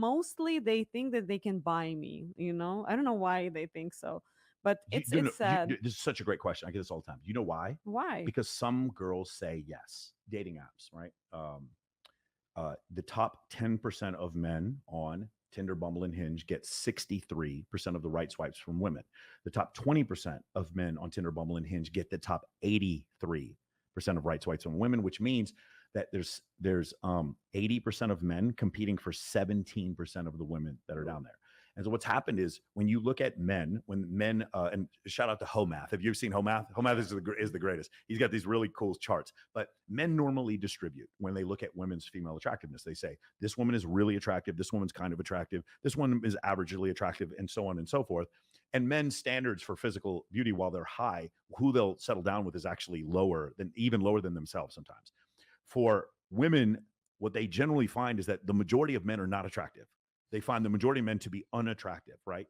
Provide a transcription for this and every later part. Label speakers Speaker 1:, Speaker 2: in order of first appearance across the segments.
Speaker 1: mostly they think that they can buy me, I don't know why they think so, but
Speaker 2: You,
Speaker 1: it's
Speaker 2: you know,
Speaker 1: it's sad.
Speaker 2: this is such a great question. I get this all the time. You know why?
Speaker 1: Why?
Speaker 2: Because some girls say yes. Dating apps, right? The top 10% of men on Tinder, Bumble, and Hinge get 63% of the right swipes from women. The top 20% of men on Tinder, Bumble, and Hinge get the top 83% of right swipes from women, which means that there's 80% of men competing for 17% of the women that are down there. And so what's happened is when you look at men, when men and shout out to Homath. Have you ever seen Homath? Homath is the greatest. He's got these really cool charts. But men normally distribute when they look at women's female attractiveness. They say this woman is really attractive. This woman's kind of attractive. This one is averagely attractive, and so on and so forth. And men's standards for physical beauty, while they're high, who they'll settle down with is actually even lower than themselves sometimes. For women, what they generally find is that the majority of men are not attractive. They find the majority of men to be unattractive, right?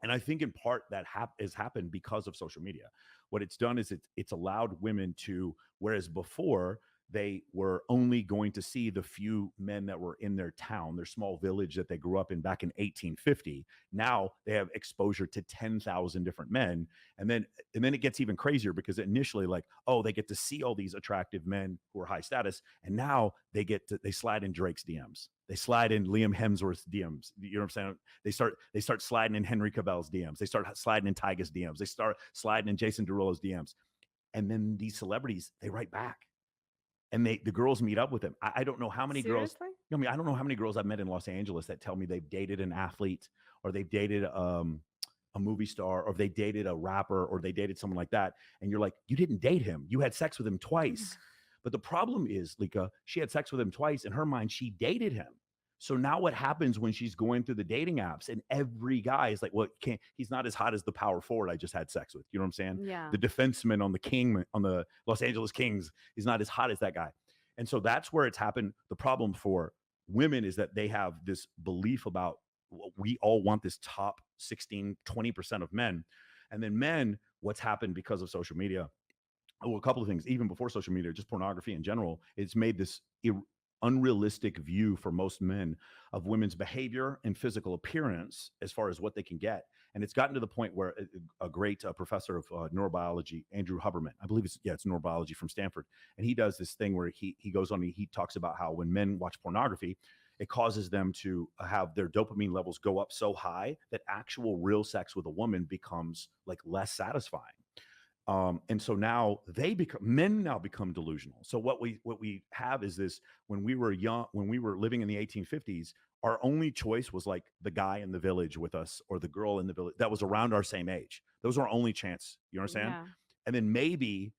Speaker 2: And I think in part that has happened because of social media. What it's done is it's allowed women to, whereas before they were only going to see the few men that were in their town, their small village that they grew up in back in 1850. Now they have exposure to 10,000 different men. And then it gets even crazier because initially, like, oh, they get to see all these attractive men who are high status, and now they slide in Drake's DMs. They slide in Liam Hemsworth's DMs. You know what I'm saying? They start sliding in Henry Cavill's DMs. They start sliding in Tyga's DMs. They start sliding in Jason Derulo's DMs. And then these celebrities, they write back, and the girls meet up with them. I don't know how many girls.
Speaker 1: Seriously?
Speaker 2: I don't know how many girls I've met in Los Angeles that tell me they've dated an athlete, or they've dated a movie star, or they dated a rapper, or they dated someone like that. And you're like, you didn't date him. You had sex with him twice. But the problem is, Lika, she had sex with him twice. In her mind, she dated him. So now what happens when she's going through the dating apps and every guy is like, well, he's not as hot as the power forward I just had sex with. You know what I'm saying?
Speaker 1: Yeah.
Speaker 2: The defenseman on the Los Angeles Kings is not as hot as that guy. And so that's where it's happened. The problem for women is that they have this belief about, we all want this top 16, 20% of men. And then men, what's happened because of social media? Well, a couple of things, even before social media, just pornography in general, it's made this unrealistic view for most men of women's behavior and physical appearance as far as what they can get. And it's gotten to the point where a great professor of neurobiology, Andrew Huberman, I believe it's neurobiology from Stanford, and he does this thing where he goes on and he talks about how when men watch pornography, it causes them to have their dopamine levels go up so high that actual real sex with a woman becomes like less satisfying. And so now men now become delusional. So what we have is this: when we were young, when we were living in the 1850s, our only choice was like the guy in the village with us or the girl in the village that was around our same age. Those were our only chance. You understand?
Speaker 1: Yeah.
Speaker 2: And then maybe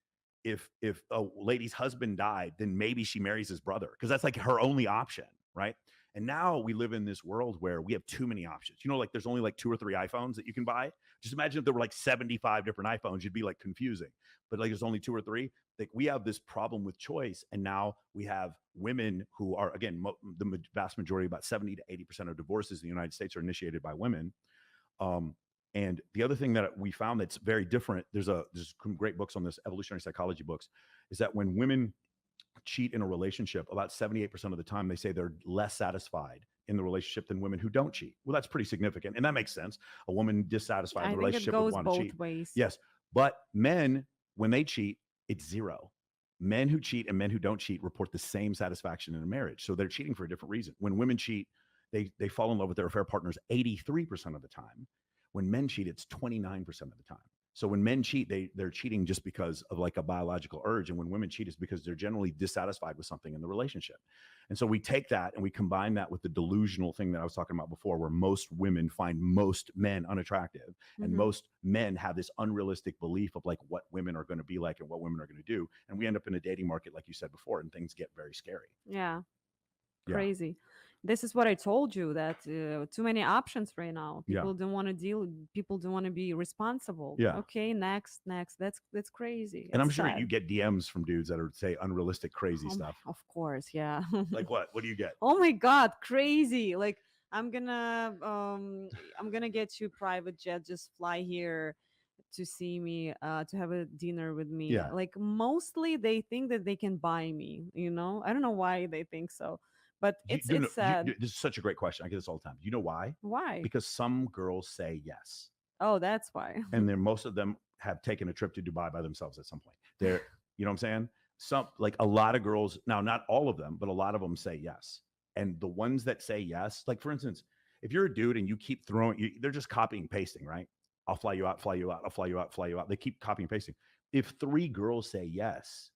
Speaker 2: if a lady's husband died, then maybe she marries his brother because that's like her only option, right? And now we live in this world where we have too many options. Like there's only like 2 or 3 iPhones that you can buy. Just imagine if there were like 75 different iPhones, you'd be like confusing. But like there's only 2 or 3. Like we have this problem with choice, and now we have women who are, again, the vast majority, about 70 to 80% of divorces in the United States are initiated by women. And the other thing that we found that's very different, there's some great books on this, evolutionary psychology books, is that when women cheat in a relationship, about 78% of the time they say they're less satisfied in the relationship than women who don't cheat. Well, that's pretty significant, and that makes sense. A woman dissatisfied in
Speaker 1: I
Speaker 2: the
Speaker 1: think it
Speaker 2: relationship would
Speaker 1: goes
Speaker 2: want to
Speaker 1: both
Speaker 2: cheat.
Speaker 1: ways.
Speaker 2: Yes, but men, when they cheat, it's 0. Men who cheat and men who don't cheat report the same satisfaction in a marriage. So they're cheating for a different reason. When women cheat, they fall in love with their affair partners 83% of the time. When men cheat, it's 29% of the time. So when men cheat, they're cheating just because of like a biological urge. And when women cheat, it's because they're generally dissatisfied with something in the relationship. And so we take that and we combine that with the delusional thing that I was talking about before, where most women find most men unattractive, and most men have this unrealistic belief of like what women are going to be like and what women are going to do. And we end up in a dating market, like you said before, and things get very scary.
Speaker 1: Yeah.
Speaker 2: Yeah.
Speaker 1: Crazy. This is what I told you, that too many options right now.
Speaker 2: Yeah.
Speaker 1: People don't want to deal. People don't want to be responsible.
Speaker 2: Yeah.
Speaker 1: Okay, next. That's crazy.
Speaker 2: And I'm
Speaker 1: It's
Speaker 2: sure you
Speaker 1: sad.
Speaker 2: get DMs from dudes that are say unrealistic, crazy
Speaker 1: Oh my,
Speaker 2: stuff.
Speaker 1: of course, yeah.
Speaker 2: Like what? What do you get?
Speaker 1: Oh my God, crazy! Like I'm gonna um I'm gonna get you private jet. Just fly here to see me, to have a dinner with me.
Speaker 2: Yeah.
Speaker 1: Like mostly they think that they can buy me. I don't know why they think so, But it's sad.
Speaker 2: This is such a great question. I get this all the time. You know why?
Speaker 1: Why?
Speaker 2: Because some girls say yes,
Speaker 1: Oh, that's why.
Speaker 2: and then most of them have taken a trip to Dubai by themselves at some point. They're, you know what I'm saying? Some, like a lot of girls, now not all of them, but a lot of them say yes. And the ones that say yes, like for instance, if you're a dude and you keep throwing, they're just copying and pasting, right? I'll fly you out, fly you out, I'll fly you out, fly you out. They keep copying and pasting. If three girls say yes,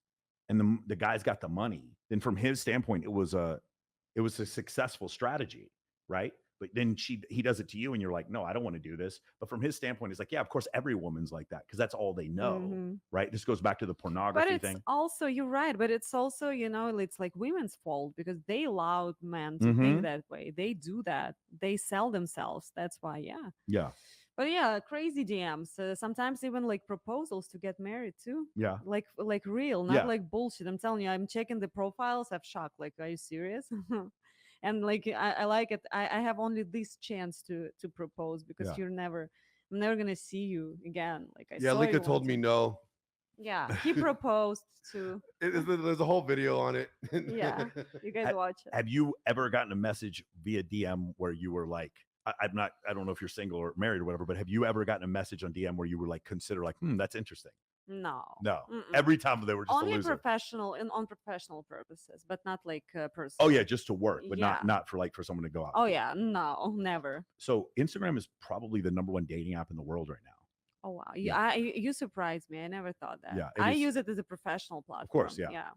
Speaker 2: and the guy's got the money, then from his standpoint, it was a successful strategy, right? But then he does it to you, and you're like, no, I don't want to do this. But from his standpoint, it's like, yeah, of course, every woman's like that because that's all they know,
Speaker 1: Hmm.
Speaker 2: right? This goes back to the
Speaker 1: But
Speaker 2: pornography
Speaker 1: it's
Speaker 2: thing.
Speaker 1: also, you're right, but it's also, it's like women's fault because they allowed men to think
Speaker 2: Mm-hmm.
Speaker 1: that way. They do that. They sell themselves. That's why, yeah.
Speaker 2: Yeah,
Speaker 1: But yeah, crazy DMs. Sometimes even like proposals to get married too.
Speaker 2: yeah,
Speaker 1: Like real, not
Speaker 2: yeah,
Speaker 1: like bullshit. I'm telling you, I'm checking the profiles. I'm shocked. Like, are you serious? And like, I like it. I have only this chance to propose because
Speaker 2: yeah.
Speaker 1: I'm never gonna see you again. Like I
Speaker 3: Yeah,
Speaker 1: saw
Speaker 3: Lika
Speaker 1: you
Speaker 3: told
Speaker 1: once.
Speaker 3: me no.
Speaker 1: Yeah, he proposed to.
Speaker 3: There's a whole video on it.
Speaker 1: Yeah, you guys
Speaker 2: Ha-
Speaker 1: watch it.
Speaker 2: have you ever gotten a message via DM where you were like, I'm not, I don't know if you're single or married or whatever, but have you ever gotten a message on DM where you were like, consider like, that's interesting?
Speaker 1: No.
Speaker 2: No.
Speaker 1: Mm-mm.
Speaker 2: Every time they were just a
Speaker 1: Only
Speaker 2: loser.
Speaker 1: professional and on professional purposes, but not like
Speaker 2: Oh
Speaker 1: personal.
Speaker 2: yeah, just to work, but
Speaker 1: Yeah.
Speaker 2: not for like for someone to go out
Speaker 1: Oh
Speaker 2: with.
Speaker 1: yeah, no, never.
Speaker 2: So Instagram is probably the number one dating app in the world right now.
Speaker 1: Oh wow,
Speaker 2: Yeah.
Speaker 1: you surprised me. I never thought that.
Speaker 2: Yeah, it
Speaker 1: I
Speaker 2: is.
Speaker 1: use it as a professional
Speaker 2: Of course,
Speaker 1: platform.
Speaker 2: yeah.
Speaker 1: Yeah.